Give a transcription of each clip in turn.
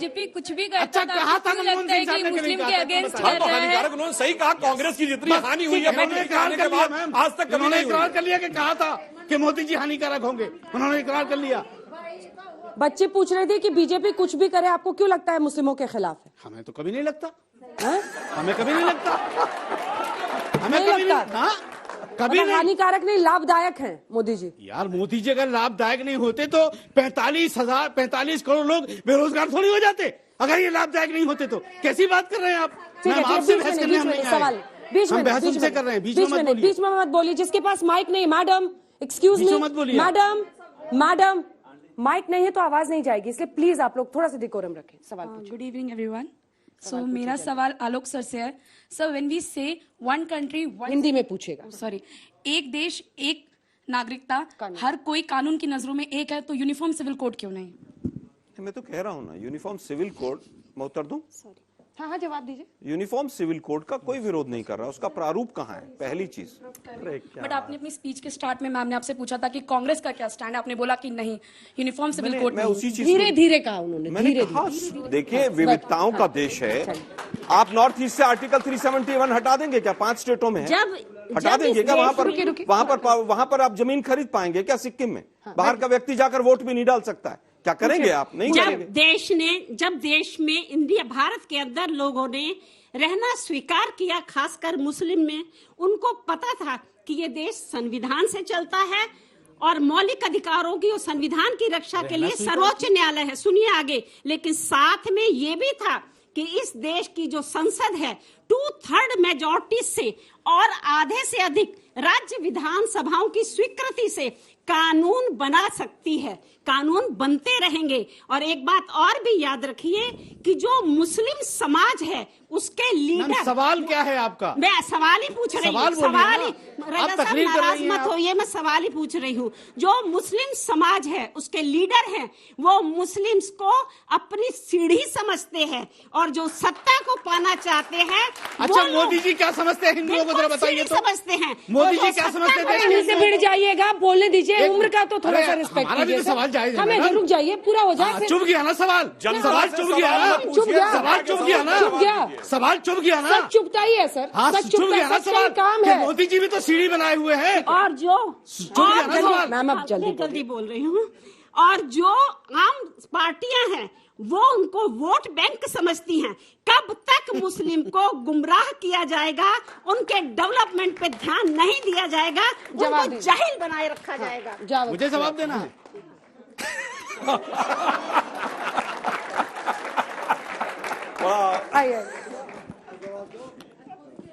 BJP कुछ भी करता अच्छा, था, कहा था आपको क्यों लगता है कि मुस्लिम के अगेंस्ट कर रहा है? उन्होंने सही कहा, कांग्रेस की जितनी हानि हुई है आज तक कभी नहीं इकरार कर लिया कि कहा था कि मोदी जी हानिकारक होंगे, उन्होंने इकरार कर लिया। बच्चे पूछ रहे थे कि बीजेपी कुछ भी करे आपको क्यों लगता है मुस्लिमों के खिलाफ है? हमें तो कभी नहीं लगता, हमें कभी नहीं लगता, हमें कभी नहीं, कभी नहीं। हानिकारक नहीं, लाभदायक है मोदी जी। यार मोदी जी अगर लाभदायक नहीं होते तो 45 करोड़ लोग बेरोजगार थोड़ी हो जाते। अगर ये लाभदायक नहीं होते तो कैसी बात कर रहे हैं आप? आपसे बहस करने हम नहीं आए, हम बहस उनसे कर रहे हैं। बीच में मत बोलिए, जिसके पास माइक नहीं। मैडम एक्सक्यूज मी, मत बोलिए। मैडम माइक नहीं है तो आवाज नहीं जाएगी, इसलिए प्लीज आप लोग थोड़ा सा डिकोरम रखें। सवाल गुड इवनिंग एवरीवन। सो मेरा सवाल आलोक सर से है। सर व्हेन वी से वन कंट्री हिंदी में पूछेगा, सॉरी, एक देश एक नागरिकता, हर कोई कानून की नजरों में एक है, तो यूनिफॉर्म सिविल कोड क्यों नहीं? मैं तो कह रहा हूँ ना, यूनिफॉर्म सिविल कोड, मैं उत्तर दूं? हाँ जवाब दीजिए। यूनिफॉर्म सिविल कोड का कोई विरोध नहीं कर रहा, उसका प्रारूप कहाँ है, पहली चीज। बट आपने अपनी स्पीच के स्टार्ट में मैम ने आपसे पूछा था कि कांग्रेस का क्या स्टैंड है, आपने बोला कि नहीं यूनिफॉर्म सिविल कोड। मैं उसी चीज धीरे धीरे कहा उन्होंने, मैंने कहा, देखिए विविधताओं का देश है। आप नॉर्थ ईस्ट से आर्टिकल 371 हटा देंगे क्या? 5 स्टेटों में है, हटा देंगे क्या? वहां पर आप जमीन खरीद पाएंगे क्या सिक्किम में? बाहर का व्यक्ति जाकर वोट भी नहीं डाल सकता है, क्या करेंगे आप? नहीं करेंगे। जब देश में इंडिया भारत के अंदर लोगों ने रहना स्वीकार किया, खासकर मुस्लिम में, उनको पता था कि ये देश संविधान से चलता है और मौलिक अधिकारों की और संविधान की रक्षा के लिए सर्वोच्च न्यायालय है। सुनिए आगे, लेकिन साथ में ये भी था कि इस देश की जो संसद है 2/3 मेजॉरिटी से और आधे से अधिक राज्य विधानसभाओं की स्वीकृति से कानून बना सकती है, कानून बनते रहेंगे। और एक बात और भी याद रखिए कि जो मुस्लिम समाज है उसके लीडर। सवाल क्या है आपका? मैं सवाल ही पूछ रही हूँ, सवाल ही, नाराज मत होइए, मैं सवाल ही पूछ रही हूँ। जो मुस्लिम समाज है उसके लीडर हैं, वो मुस्लिम्स को अपनी सीढ़ी समझते हैं और जो सत्ता को पाना चाहते हैं। अच्छा मोदी जी क्या समझते हैं हिंदुओं को, जरा बताइए तो। समझते हैं मोदी जी क्या समझते हैं? से भिड़ जाइएगा, बोलने दीजिए, उम्र का तो थोड़ा सा रिस्पेक्ट कीजिए। सवाल जायज है, हमें रुक जाइए, पूरा हो जाए। चुप गया ना सवाल, सवाल चुप गया ना, सवाल चुप गया ना, सवाल चुप गया ना, सब चुपता ही है सर। हाँ चुप गया ना सवाल, काम है। मोदी जी भी तो सीढ़ी बनाए हुए हैं। और जो मैम अब जल्दी बोल रही हूँ, और जो आम पार्टियां हैं वो उनको वोट बैंक समझती हैं। कब तक मुस्लिम को गुमराह किया जाएगा, उनके डेवलपमेंट पे ध्यान नहीं दिया जाएगा, उनको जाहिल बनाए रखा जाएगा। मुझे जवाब देना है।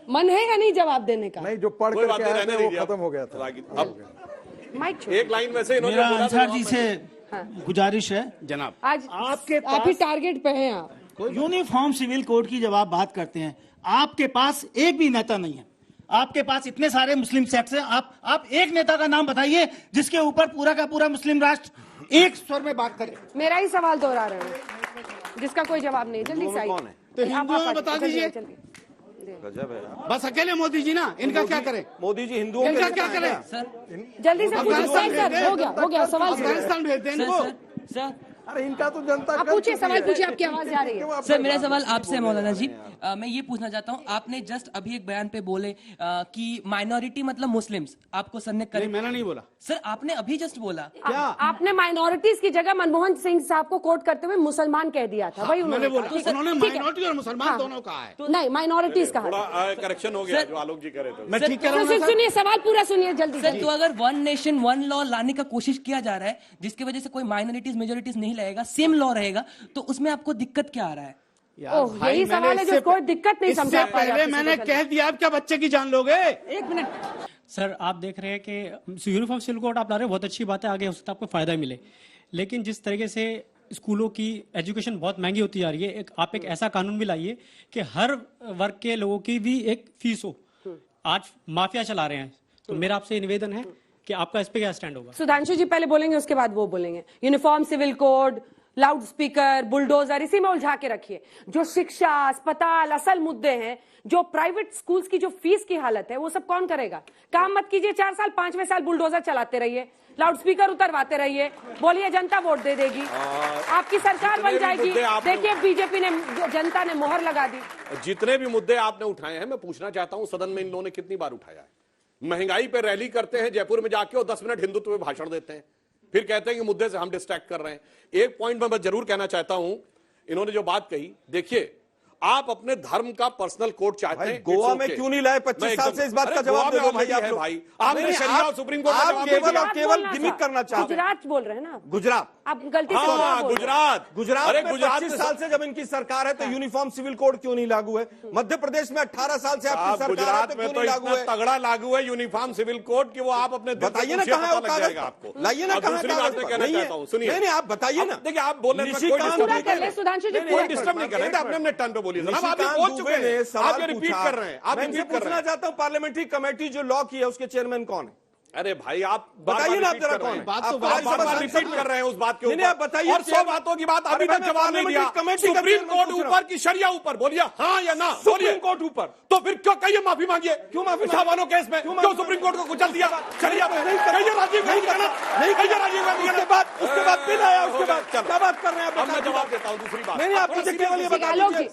मन है या नहीं जवाब देने का? नहीं, जो पढ़ करके आए थे वो खत्म हो गया था। अब एक लाइन में से मेरा अंसार जी से गुजारिश है जनाब, आज आप ही टारगेट पे हैं। आप यूनिफॉर्म सिविल कोड की जब आप बात करते हैं, आपके पास एक भी नेता नहीं है। आपके पास इतने सारे मुस्लिम सेक्ट्स हैं, आप एक नेता का नाम बताइए जिसके ऊपर पूरा का पूरा मुस्लिम राष्ट्र एक स्वर में बात करे। मेरा ही सवाल दोहरा रहे हैं, जिसका कोई जवाब नहीं। जल्दी से कौन है? तो हिंदुओं में बता दीजिए। गजब है, बस अकेले मोदी जी ना, इनका क्या करें? मोदी जी हिंदुओं इनका क्या करें? जल्दी से हो गया सवाल। अफगानिस्तान भेज दें इनको। सर अरे इनका तो जनता आप पूछिए, सवाल पूछिए, आपकी आवाज जा रही है। सर मेरा सवाल आपसे है मौलाना जी। मैं ये पूछना चाहता हूँ, आपने जस्ट अभी एक बयान पे बोले कि माइनॉरिटी मतलब मुस्लिम्स, आपको सर ने नहीं, मैंने नहीं बोला सर, आपने अभी जस्ट बोला। क्या आपने माइनॉरिटीज की जगह मनमोहन सिंह साहब को कोट करते हुए मुसलमान कह दिया था। वही मैंने बोला, उन्होंने उन्होंने माइनॉरिटी और मुसलमान दोनों कहा है। नहीं, माइनॉरिटीज कहा। करेक्शन हो गया जो आलोक जी करे। मैं ठीक कह रहा हूँ। सुनिए, सवाल पूरा सुनिए जल्दी। सर तो अगर वन नेशन वन लॉ लाने का कोशिश किया जा रहा है, जिसकी वजह से कोई माइनॉरिटीज मेजोरिटीज नहीं रहेगा, सेम लॉ रहेगा, तो उसमें आपको दिक्कत क्या आ रहा है? यही सवाल है जो कोई दिक्कत नहीं समझा। पहले मैंने कह दिया, आप क्या बच्चे की जान लोगे? एक मिनट सर, आप देख रहे हैं कि यूनिफॉर्म सिविल कोड आप ला रहे हो, बहुत अच्छी बात है, आगे हो सकता है आपको फायदा मिले। लेकिन जिस तरीके से स्कूलों की एजुकेशन बहुत महंगी होती जा रही है, आप एक ऐसा कानून भी लाइए कि हर वर्ग के लोगों की भी एक फीस हो। आज माफिया चला रहे हैं, तो मेरा आपसे निवेदन है कि आपका इस पे क्या स्टैंड होगा? सुधांशु जी पहले बोलेंगे, उसके बाद वो बोलेंगे। Uniform civil code, loud speaker, bulldozer, इसी में उलझा के रखिए। जो शिक्षा, अस्पताल, असल मुद्दे हैं, जो प्राइवेट स्कूल्स की जो फीस की हालत है, वो सब कौन करेगा? काम मत कीजिए 4 साल, 5वें साल बुलडोजर चलाते रहिए। लाउड स्पीकर उतरवाते रहिए, बोलिए जनता वोट दे देगी, आपकी सरकार बन जाएगी। देखिए बीजेपी ने, जनता ने मोहर लगा दी। जितने भी मुद्दे आपने उठाए हैं, मैं पूछना चाहता हूं सदन में इन लोगों ने कितनी बार उठाया है? महंगाई पे रैली करते हैं जयपुर में जाके और 10 मिनट हिंदुत्व पे भाषण देते हैं, फिर कहते हैं कि मुद्दे से हम डिस्ट्रैक्ट कर रहे हैं। एक पॉइंट मैं जरूर कहना चाहता हूं, इन्होंने जो बात कही, देखिए आप अपने धर्म का पर्सनल कोड चाहते हैं, गोवा में क्यों नहीं लाए? 25 साल से इस बात का जवाब दे दो भाई। आपने शरिया सुप्रीम कोर्ट आप केवल गिमिक करना चाहते हैं। गुजरात बोल रहे हैं ना, गुजरात आप गलती से गुजरात अरे में 25 साल से जब इनकी सरकार है तो यूनिफॉर्म सिविल कोड क्यों नहीं लागू है? मध्य प्रदेश में 18 साल से आपकी सरकार है गुजरात तो में क्यों तो नहीं लागू है? तगड़ा लागू है यूनिफॉर्म सिविल कोड कि वो आप अपने बताइए ना कहाँ है वो कागज? आपको लाइए ना कहाँ कागज? कहना चाहता हूँ, सुनिए। नहीं आप बताइए ना। देखिए आप बोल रहे हैं, सुधांशु जी कोई डिस्टर्ब नहीं कर रहे थे, अपने अपने टर्न पे बोलिए। आप चुके हैं, आप ये रिपीट कर रहे हैं। आप इनसे पूछना चाहता हूं, पार्लियामेंट्री कमेटी जो लॉ की है उसके चेयरमैन कौन है? अरे भाई आप बताइए ना, आप जरा कौन है? बात तो बार रिपीट कर रहे हैं उस बात के ऊपर। आप बताइए। और 100 बातों की बात अभी तक जवाब नहीं दिया। सुप्रीम कोर्ट ऊपर की शरिया ऊपर, बोलिए हाँ या ना? सुप्रीम कोर्ट ऊपर तो फिर क्यों कहिए माफी मांगिए? क्यों माफी? शाबानो केस में क्यों सुप्रीम कोर्ट को कुचल दिया? शरिया पे कहिए राजीव गांधी का ना, नहीं कहिए राजीव गांधी का। उसके बाद बिल आया, उसके बाद क्या बात कर रहे हैं? अब मैं जवाब देता हूं दूसरी बात। नहीं आप मुझे केवल ये बता दीजिए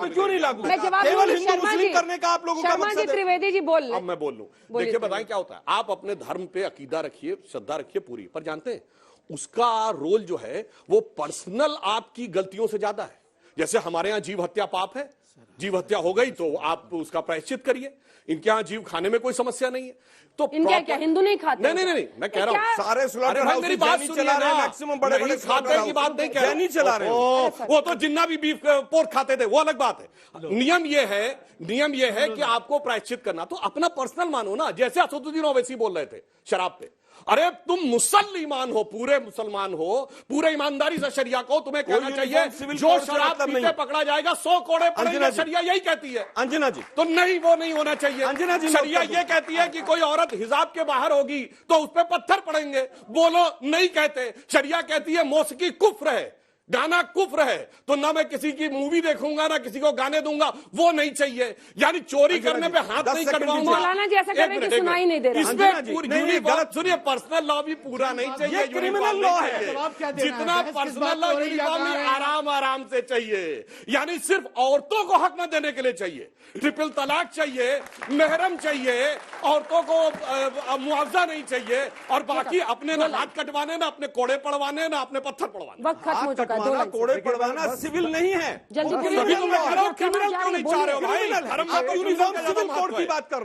क्यों नहीं लागू? मैं जवाब केवल हिंदू मुस्लिम करने का आप लोगों का मकसद है। त्रिवेदी जी बोल, अब मैं बोल लूं। देखिए बताएं क्या होता है, आप अपने धर्म पे अकीदा रखिए, श्रद्धा रखिए पूरी, पर जानते हैं उसका रोल जो है वो पर्सनल आपकी गलतियों से ज्यादा है। जैसे हमारे यहां जीव हत्या पाप है, जीव हत्या हो गई तो आप उसका प्रायश्चित करिए। इनके यहां जीव खाने में कोई समस्या नहीं है। तो इनके क्या हिंदू नहीं खाते? नहीं, मैं कह रहा हूं सारे अरे भाई मेरी बात चला रहे हैं, मैक्सिमम बड़े खाते की बात नहीं कह रहे, नहीं चला रहे वो तो जिन्ना भी बीफ पोर्क खाते थे वो अलग बात है। नियम ये है कि आपको प्रायश्चित करना तो अपना पर्सनल मानो ना। जैसे असदुद्दीन ओवैसी बोल रहे थे शराब पे, अरे तुम मुसलमान हो, पूरे मुसलमान हो, पूरे ईमानदारी से शरिया को तुम्हें कहना चाहिए जो शराब पीते पकड़ा जाएगा 100 कोड़े पड़ेंगे। शरिया यही कहती है अंजना जी। तो नहीं, वो नहीं होना चाहिए। अंजना जी, शरिया ये कहती है कि कोई औरत हिजाब के बाहर होगी तो उस पर पत्थर पड़ेंगे, बोलो नहीं कहते। शरिया कहती है मौसीकी कुफ्र है, गाना कुफ्र है, तो ना मैं किसी की मूवी देखूंगा ना किसी को गाने दूंगा, वो नहीं चाहिए। यानी चोरी करने पे हाथ नहीं कटवाऊंगा। मौलाना जी ऐसा कर रहे हैं कि सुनाई नहीं दे रहा। इसमें गलत सुनिए, पर्सनल लॉ भी पूरा नहीं चाहिए, क्रिमिनल लॉ है। जितना पर्सनल लॉ यूनिफॉर्म में आराम से चाहिए। यानी सिर्फ औरतों को हक न देने के लिए चाहिए, ट्रिपल तलाक चाहिए, महरम चाहिए, औरतों को मुआवजा नहीं चाहिए, और बाकी अपने ना हाथ कटवाने, ना अपने कोड़े पड़वाने, ना अपने पत्थर पड़वाने। वक्त खत्म हो चुका है। कोड़े पड़वाना सिविल नहीं है। जल्दी क्रिमिनल क्यों नहीं चाह रहे हो भाई? आप यूनिफॉर्म सिविल कोड की बात कर रहे हैं।